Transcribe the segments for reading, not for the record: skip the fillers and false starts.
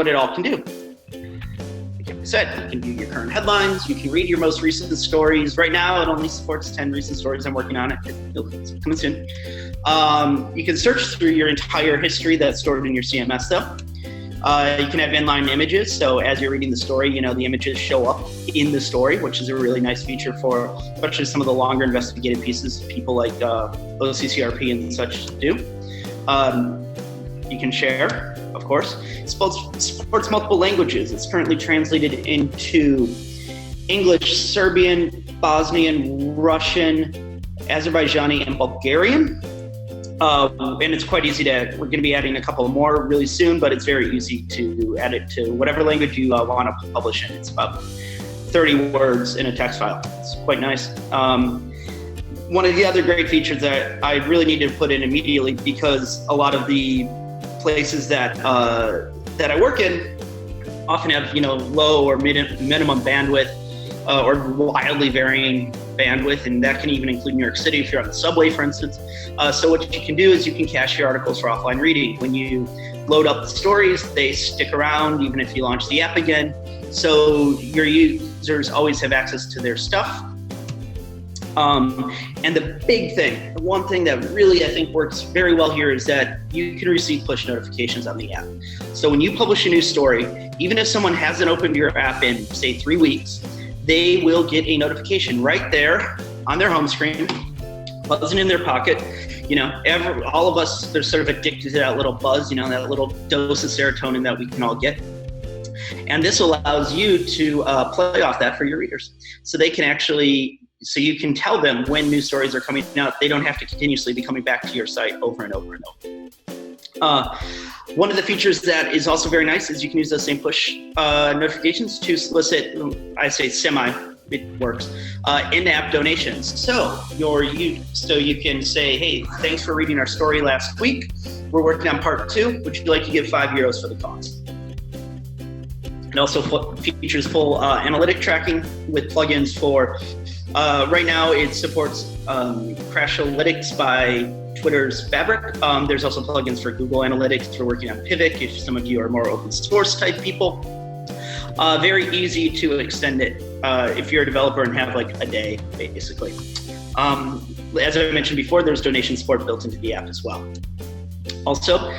what it all can do. Like I said, you can view your current headlines, you can read your most recent stories. Right now, it only supports 10 recent stories. I'm working on it. It's coming soon. You can search through your entire history that's stored in your CMS, though. You can have inline images, so as you're reading the story, the images show up in the story, which is a really nice feature for especially some of the longer investigative pieces people like OCCRP and such do. You can share, of course. It supports multiple languages. It's currently translated into English, Serbian, Bosnian, Russian, Azerbaijani, and Bulgarian. And it's quite easy we're going to be adding a couple more really soon, but it's very easy to add it to whatever language you want to publish in. It's about 30 words in a text file. It's quite nice. One of the other great features that I really need to put in immediately, because a lot of the places that I work in often have, low or minimum bandwidth or wildly varying bandwidth, and that can even include New York City if you're on the subway, for instance. So what you can do is you can cache your articles for offline reading. When you load up the stories, they stick around even if you launch the app again. So your users always have access to their stuff. And the big thing, the one thing that really I think works very well here is that you can receive push notifications on the app. So when you publish a new story, even if someone hasn't opened your app in, say, 3 weeks, they will get a notification right there on their home screen, buzzing in their pocket. All of us, they're sort of addicted to that little buzz, that little dose of serotonin that we can all get. And this allows you to play off that for your readers. So they can so you can tell them when new stories are coming out. They don't have to continuously be coming back to your site over and over and over. One of the features that is also very nice is you can use those same push notifications to solicit, I say it works, in-app donations. So you can say, hey, thanks for reading our story last week. We're working on part 2. Would you like to give €5 for the cause? It also features full analytic tracking with plugins for, right now it supports Crashlytics by Twitter's Fabric. There's also plugins for Google Analytics. We're working on Pivot if some of you are more open source type people. Very easy to extend it if you're a developer and have like a day, basically. As I mentioned before, there's donation support built into the app as well. Also,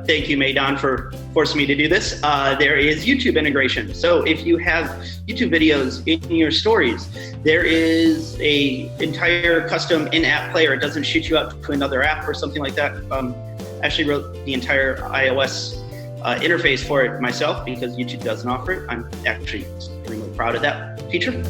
thank you, Maydon, for forcing me to do this. There is YouTube integration. So if you have YouTube videos in your stories, there is a entire custom in-app player. It doesn't shoot you out to another app or something like that. Actually wrote the entire iOS interface for it myself because YouTube doesn't offer it. I'm actually extremely proud of that feature.